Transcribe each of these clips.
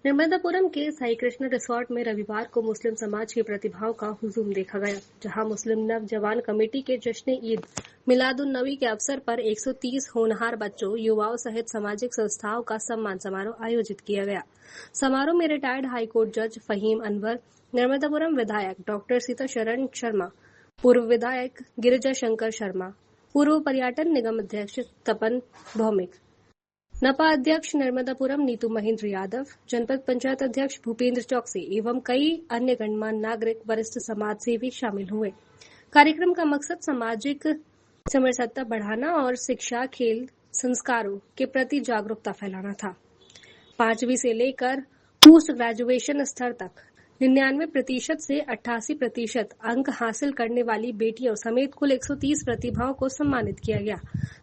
नर्मदापुरम के साई कृष्ण रिसोर्ट में रविवार को मुस्लिम समाज की प्रतिभाओं का हुजूम देखा गया, जहां मुस्लिम नवजवान कमेटी के जश्न ईद मिलादुन्नबी के अवसर पर 130 होनहार बच्चों, युवाओं सहित सामाजिक संस्थाओं का सम्मान समारोह आयोजित किया गया। समारोह में रिटायर्ड हाईकोर्ट जज फहीम अनवर, नर्मदापुरम विधायक डॉक्टर सीताशरण शर्मा, पूर्व विधायक गिरिजा शंकर शर्मा, पूर्व पर्यटन निगम अध्यक्ष तपन भौमिक, नपा अध्यक्ष नर्मदापुरम नीतू महेंद्र यादव, जनपद पंचायत अध्यक्ष भूपेंद्र चौकसी एवं कई अन्य गणमान्य नागरिक, वरिष्ठ समाज सेवी शामिल हुए। कार्यक्रम का मकसद सामाजिक समरसता बढ़ाना और शिक्षा, खेल, संस्कारों के प्रति जागरूकता फैलाना था। 5वीं से लेकर पोस्ट ग्रेजुएशन स्तर तक 99% से 88% अंक हासिल करने वाली बेटियों समेत कुल 130 प्रतिभाओं को सम्मानित किया गया।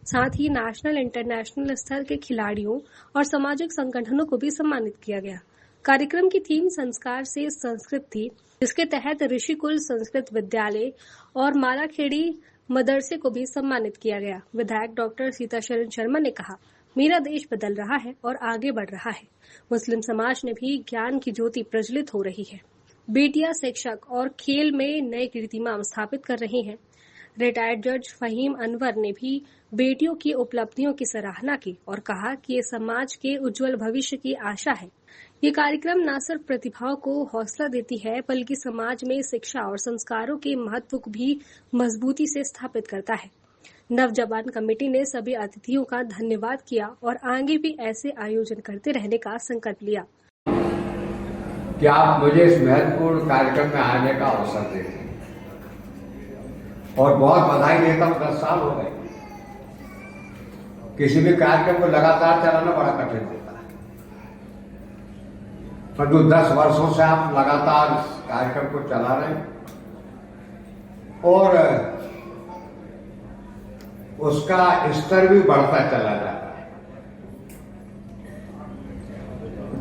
साथ ही नेशनल इंटरनेशनल स्तर के खिलाड़ियों और सामाजिक संगठनों को भी सम्मानित किया गया। कार्यक्रम की थीम संस्कार से संस्कृत थी, जिसके तहत ऋषिकुल संस्कृत विद्यालय और मालाखेड़ी मदरसे को भी सम्मानित किया गया। विधायक डॉक्टर सीताशरण शर्मा ने कहा, मेरा देश बदल रहा है और आगे बढ़ रहा है। मुस्लिम समाज में भी ज्ञान की ज्योति प्रज्वलित हो रही है। बेटियां शिक्षक और खेल में नए कीर्तिमान स्थापित कर रही हैं। रिटायर्ड जज फहीम अनवर ने भी बेटियों की उपलब्धियों की सराहना की और कहा कि ये समाज के उज्जवल भविष्य की आशा है। ये कार्यक्रम न सिर्फ प्रतिभाओं को हौसला देती है, बल्कि समाज में शिक्षा और संस्कारों के महत्व को भी मजबूती से स्थापित करता है। नवजवान कमेटी ने सभी अतिथियों का धन्यवाद किया और आगे भी ऐसे आयोजन करते रहने का संकल्प लिया। कि आप मुझे इस महत्वपूर्ण कार्यक्रम में आने का अवसर देते और बहुत बधाई देता हूं। 10 साल हो गए। किसी भी कार्यक्रम को लगातार चलाना बड़ा कठिन होता है, पर जो 10 वर्षों से आप लगातार इस कार्यक्रम को चला रहे हैं और उसका स्तर भी बढ़ता चला जाता है।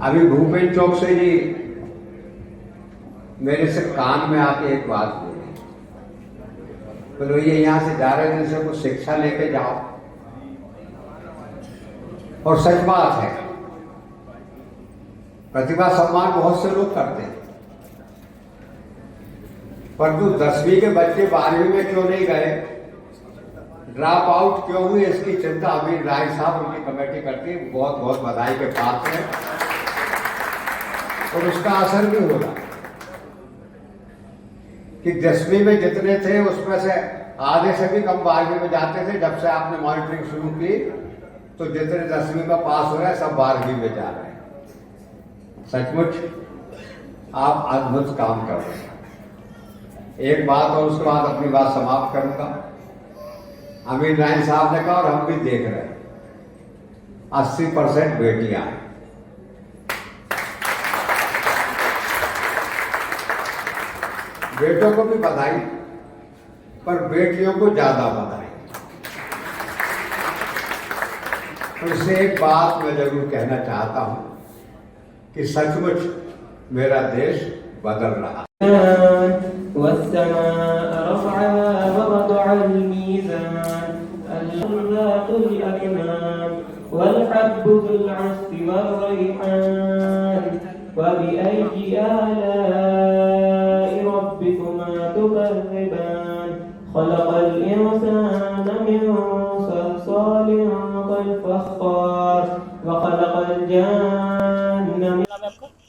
अभी भूपेंद्र चौकसी जी मेरे से कान में आके एक बात बोली, बोलो ये यहां से जा रहे हैं, इनसे कुछ शिक्षा लेके जाओ। और सच बात है, प्रतिभा सम्मान बहुत से लोग करते हैं, पर जो 10वीं के बच्चे 12वीं में क्यों नहीं गए, ड्रॉप आउट क्यों हुए, इसकी चिंता अमीर राय साहब उनकी कमेटी करती है। बहुत बहुत बधाई के पात्र है और उसका असर भी हो रहा कि 10वीं में जितने थे उसमें से आधे से भी कम 12वीं में जाते थे। जब से आपने मॉनिटरिंग शुरू की तो जितने 10वीं में पास हो रहे हैं सब 12वीं में जा रहे हैं। सचमुच आप अद्भुत काम कर रहे हैं। एक बात और उसके बाद अपनी बात समाप्त करूंगा। अमीर राय साहब ने कहा और हम भी देख रहे हैं, 80% बेटियां हैं। बेटों को भी बधाई, पर बेटियों को ज्यादा बधाई। तो इससे एक बात मैं जरूर कहना चाहता हूं कि सचमुच मेरा देश बदल रहा है।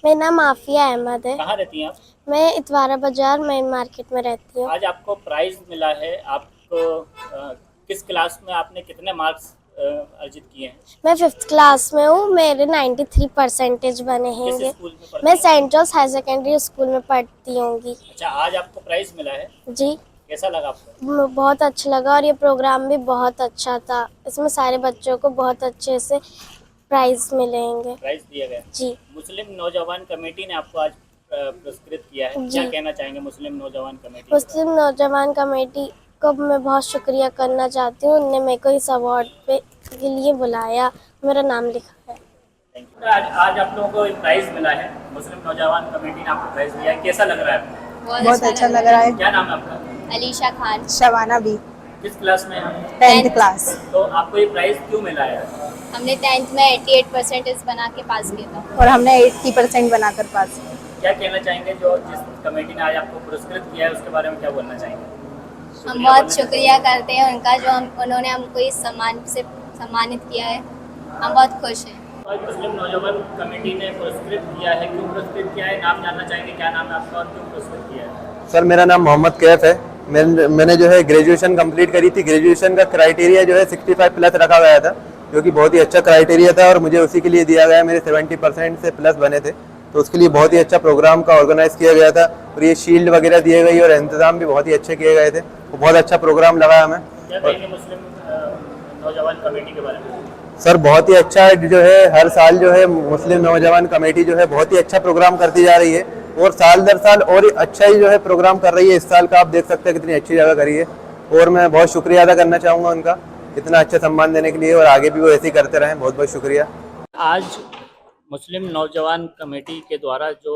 मेरा नाम आफिया अहमद है। कहाँ रहती हैं आप? मैं इतवारा बाजार मेन मार्केट में रहती हूँ। आज आपको प्राइज मिला है। आपको किस क्लास में आपने कितने मार्क्स अर्जित किए हैं? मैं 5th क्लास में हूँ। मेरे 93% बने हैं। मैं Saint George higher secondary school में पढ़ती होंगी। अच्छा, आज आपको प्राइज मिला है जी, कैसा लगा आपको? बहुत अच्छा लगा और ये प्रोग्राम भी बहुत अच्छा था। इसमें सारे बच्चों को बहुत अच्छे से प्राइज मिलेंगे। प्राइज दिया गया जी। मुस्लिम नौजवान कमेटी ने आपको आज पुरस्कृत किया है, क्या कहना चाहेंगे मुस्लिम नौजवान कमेटी? मुस्लिम नौजवान कमेटी को मैं बहुत शुक्रिया करना चाहती हूँ। उन्होंने मेरे को इस अवार्ड के लिए बुलाया, मेरा नाम लिखा है। Thank you. आज आप लोगों को प्राइज मिला है, मुस्लिम नौजवान कमेटी ने आपको प्राइज दिया है, कैसा लग रहा है आपको? बहुत अच्छा लग रहा है। क्या नाम है आपका? अलीशा खान। शबाना भी। किस क्लास में हैं? 10th class. तो आपको ये प्राइज क्यों मिला है? हमने 10th में 88% बना के पास किया था। और हमने 80% बनाकर पास किया। क्या कहना चाहेंगे जो जिस कमेटी ने आज आपको पुरस्कृत किया है उसके बारे में क्या बोलना चाहेंगे? हम बहुत शुक्रिया करते हैं उनका जो उन्होंने हमको इस सम्मान से सम्मानित किया है। हम बहुत खुश हैं। आज मुस्लिम नौजवान कमेटी ने पुरस्कृत किया है, क्यों पुरस्कृत किया है? नाम जानना चाहेंगे, क्या नाम है आपका और क्यों पुरस्कृत किया है? सर मेरा नाम मोहम्मद कैफ है। मैंने जो है ग्रेजुएशन कंप्लीट करी थी। ग्रेजुएशन का क्राइटेरिया जो है 65 प्लस रखा गया था, जो कि बहुत ही अच्छा क्राइटेरिया था और मुझे उसी के लिए दिया गया। मेरे 70% से प्लस बने थे, तो उसके लिए बहुत ही अच्छा प्रोग्राम का ऑर्गेनाइज किया गया था और ये शील्ड वगैरह दिए गई और इंतजाम भी बहुत ही अच्छे किए गए थे। तो बहुत अच्छा प्रोग्राम लगा हमें। क्या कहेंगे मुस्लिम नौजवान कमेटी के बारे में? सर बहुत ही अच्छा जो है, हर साल जो है मुस्लिम नौजवान कमेटी जो है बहुत ही अच्छा प्रोग्राम करती जा रही है और साल दर साल और अच्छा ही जो है प्रोग्राम कर रही है। इस साल का आप देख सकते हैं कितनी अच्छी जगह करी है और मैं बहुत शुक्रिया अदा करना चाहूँगा उनका इतना अच्छा सम्मान देने के लिए, और आगे भी वो ऐसे ही करते रहें। बहुत बहुत शुक्रिया। आज मुस्लिम नौजवान कमेटी के द्वारा जो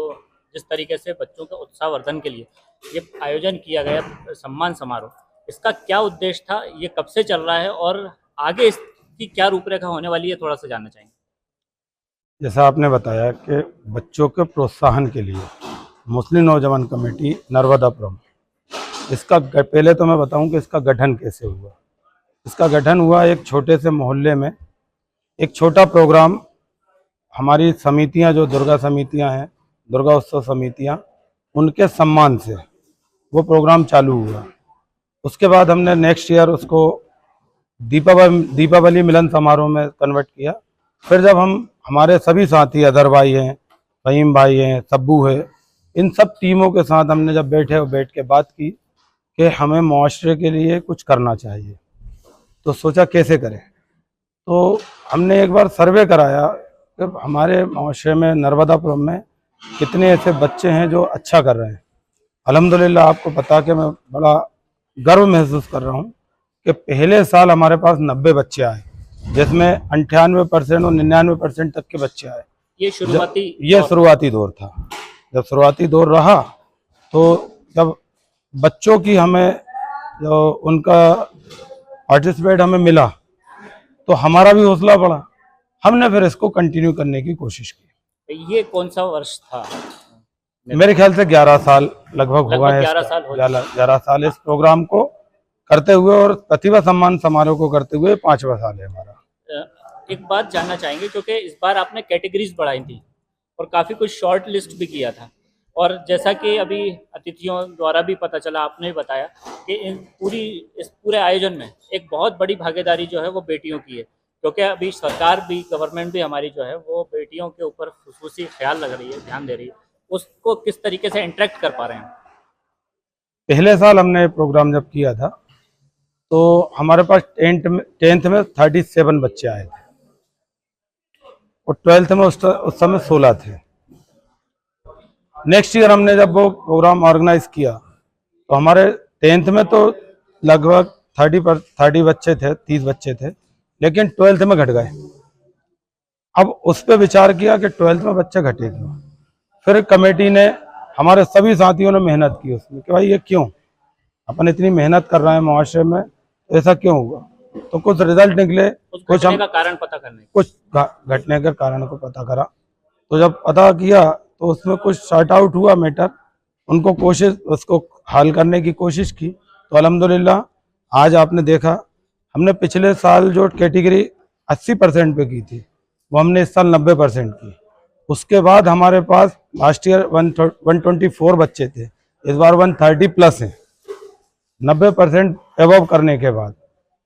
जिस तरीके से बच्चों के उत्साहवर्धन के लिए ये आयोजन किया गया सम्मान समारोह, इसका क्या उद्देश्य था, ये कब से चल रहा है और आगे इसकी क्या रूपरेखा होने वाली है, थोड़ा सा जानना चाहेंगे। जैसा आपने बताया कि बच्चों के प्रोत्साहन के लिए मुस्लिम नौजवान कमेटी नर्मदापुरम, इसका पहले तो मैं बताऊं कि इसका गठन कैसे हुआ। इसका गठन हुआ एक छोटे से मोहल्ले में, एक छोटा प्रोग्राम हमारी समितियां जो दुर्गा समितियां हैं, दुर्गा उत्सव समितियां, उनके सम्मान से वो प्रोग्राम चालू हुआ। उसके बाद हमने नेक्स्ट ईयर उसको दीपावली मिलन समारोह में कन्वर्ट किया। फिर जब हमारे सभी साथी अदर भाई हैं, फहीम भाई हैं, सब्बू है, इन सब टीमों के साथ हमने जब बैठ के बात की कि हमें मुआशरे के लिए कुछ करना चाहिए, तो सोचा कैसे करें। तो हमने एक बार सर्वे कराया कि हमारे मुआशरे में नर्मदापुरम में कितने ऐसे बच्चे हैं जो अच्छा कर रहे हैं। अल्हम्दुलिल्लाह आपको बता के मैं बड़ा गर्व महसूस कर रहा हूँ कि पहले साल हमारे पास 90 बच्चे आए, जिसमें 98% और 99% तक के बच्चे आए। ये शुरुआती दौर था। जब शुरुआती दौर रहा तो जब बच्चों की हमें जो उनका पार्टिसिपेट हमें मिला तो हमारा भी हौसला बढ़ा। हमने फिर इसको कंटिन्यू करने की कोशिश की। ये कौन सा वर्ष था? मेरे ख्याल से 11 साल लगभग हुआ है। 11 साल इस प्रोग्राम को करते हुए और प्रतिभा सम्मान समारोह को करते हुए 5वां साल है हमारा। एक बात जानना चाहेंगे, क्योंकि इस बार आपने कैटेगरीज बढ़ाई थी और काफ़ी कुछ शॉर्ट लिस्ट भी किया था, और जैसा कि अभी अतिथियों द्वारा भी पता चला, आपने भी बताया कि इस पूरे आयोजन में एक बहुत बड़ी भागीदारी जो है वो बेटियों की है, क्योंकि अभी सरकार भी, गवर्नमेंट भी हमारी जो है वो बेटियों के ऊपर खुसूसी ख्याल लग रही है, ध्यान दे रही है। उसको किस तरीके से इंटरेक्ट कर पा रहे हैं? पहले साल हमने प्रोग्राम जब किया था तो हमारे पास 10th में 37 बच्चे आए थे और 12th में उस समय 16 थे। नेक्स्ट ईयर हमने जब वो प्रोग्राम ऑर्गेनाइज किया तो हमारे 10th में तो लगभग 30 बच्चे थे, 30 बच्चे थे, लेकिन 12th में घट गए। अब उस पर विचार किया कि 12th में बच्चे घटे क्यों। फिर कमेटी ने, हमारे सभी साथियों ने मेहनत की उसमें कि भाई ये क्यों, अपन इतनी मेहनत कर रहे हैं मुआशरे में, ऐसा क्यों हुआ। तो कुछ रिजल्ट निकले, कुछ हम कारण पता करने, कुछ घटने के कारण को पता करा। तो जब पता किया तो उसमें कुछ शॉर्ट आउट हुआ मैटर, उनको उसको हल करने की कोशिश की। तो अल्हम्दुलिल्लाह आज आपने देखा, हमने पिछले साल जो कैटेगरी 80% पे की थी वो हमने इस साल 90% की। उसके बाद हमारे पास लास्ट ईयर 124 बच्चे थे, इस बार 130 प्लस हैं, 90% एबव करने के बाद।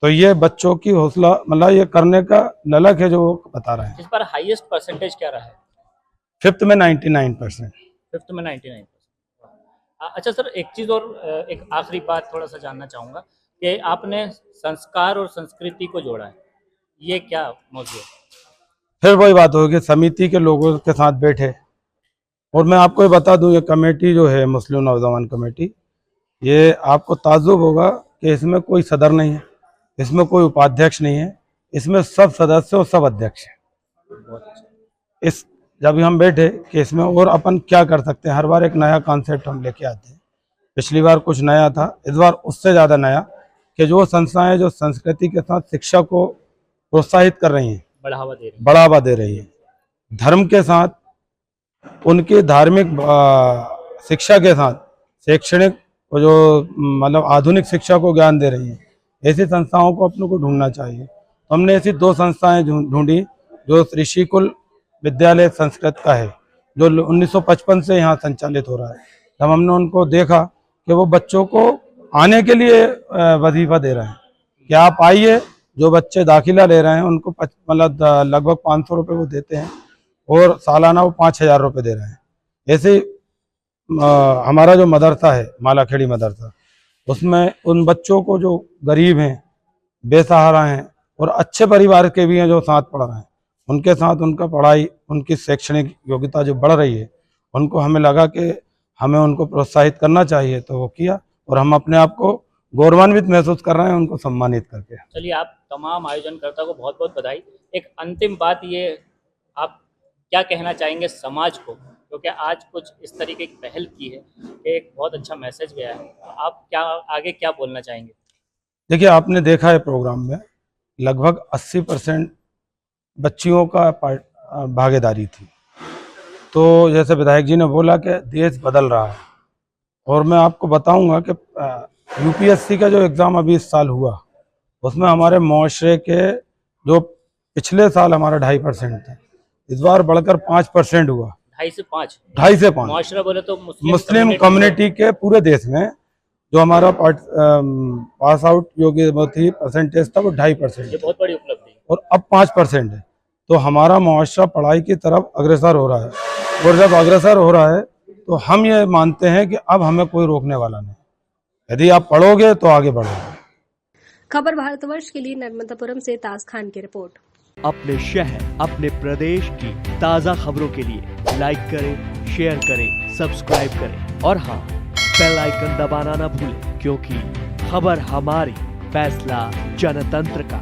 तो ये बच्चों की हौसला, मतलब ये करने का ललक है जो वो बता रहे हैं। इस बार हाईएस्ट परसेंटेज क्या रहा है? 5th में 99%। 5th में 99%। अच्छा सर, एक चीज़ और, एक आखिरी बात थोड़ा सा जानना चाहूँगा कि आपने संस्कार और संस्कृति को जोड़ा है, ये क्या मौजूद है? फिर वही बात होगी, समिति के लोगों के साथ बैठे, और मैं आपको ये बता दूं, ये कमेटी जो है मुस्लिम नौजवान कमेटी, ये आपको ताज्जुब होगा कि इसमें कोई सदर नहीं है, इसमें कोई उपाध्यक्ष नहीं है, इसमें सब सदस्य और सब अध्यक्ष हैं। जब हम बैठे कि इसमें और अपन क्या कर सकते हैं, हर बार एक नया कॉन्सेप्ट हम लेके आते हैं। पिछली बार कुछ नया था, इस बार उससे ज़्यादा नया कि जो संस्थाएं जो संस्कृति के साथ शिक्षा को प्रोत्साहित कर रही हैं, बढ़ावा दे रही हैं, धर्म के साथ उनकी धार्मिक शिक्षा के साथ शैक्षणिक जो मतलब आधुनिक शिक्षा को ज्ञान दे रही हैं, ऐसी संस्थाओं को अपने को ढूंढना चाहिए। तो हमने ऐसी 2 संस्थाएं ढूंढी, जो ऋषिकुल विद्यालय संस्कृत का है, जो 1955 से यहाँ संचालित हो रहा है। तब हमने उनको देखा कि वो बच्चों को आने के लिए वजीफा दे रहे हैं कि आप आइए। जो बच्चे दाखिला ले रहे हैं उनको मतलब लगभग 500 रुपये वो देते हैं और सालाना वो 5000 रुपये दे रहे हैं। ऐसे हमारा जो मदरसा है मालाखेड़ी मदरसा, उसमें उन बच्चों को जो गरीब हैं, बेसहारा हैं और अच्छे परिवार के भी हैं जो साथ पढ़ रहे हैं, उनके साथ उनका पढ़ाई, उनकी शैक्षणिक योग्यता जो बढ़ रही है, उनको हमें लगा कि हमें उनको प्रोत्साहित करना चाहिए, तो वो किया और हम अपने आप को गौरवान्वित महसूस कर रहे हैं उनको सम्मानित करके। चलिए, आप तमाम आयोजनकर्ता को बहुत बहुत बधाई। एक अंतिम बात, ये आप क्या कहना चाहेंगे समाज को, क्योंकि आज कुछ इस तरीके की पहल की है, एक बहुत अच्छा मैसेज गया है, आप क्या आगे क्या बोलना चाहेंगे? देखिए, आपने देखा है प्रोग्राम में लगभग 80% बच्चियों का भागीदारी थी। तो जैसे विधायक जी ने बोला कि देश बदल रहा है, और मैं आपको बताऊंगा कि यूपीएससी का जो एग्ज़ाम अभी इस साल हुआ, उसमें हमारे मुआशरे के जो पिछले साल हमारा 2.5% था, इस बार बढ़कर 5% हुआ। 2.5 से 5 मुआशरा बोले तो मुस्लिम कम्युनिटी के पूरे देश में जो हमारा पास आउट योग्य थी परसेंटेज था वो 2.5%, बहुत बड़ी उपलब्धि, और अब 5% है। तो हमारा मुआशरा पढ़ाई की तरफ अग्रसर हो रहा है, और जब अग्रसर हो रहा है तो हम ये मानते हैं कि अब हमें कोई रोकने वाला नहीं। यदि आप पढ़ोगे तो आगे बढ़ोगे। खबर भारतवर्ष के लिए नर्मदापुरम से ताज खान की रिपोर्ट। अपने शहर, अपने प्रदेश की ताज़ा खबरों के लिए लाइक करें, शेयर करें, सब्सक्राइब करें और हाँ, बेल आइकन दबाना ना भूलें, क्योंकि खबर हमारी, फैसला जनतंत्र का।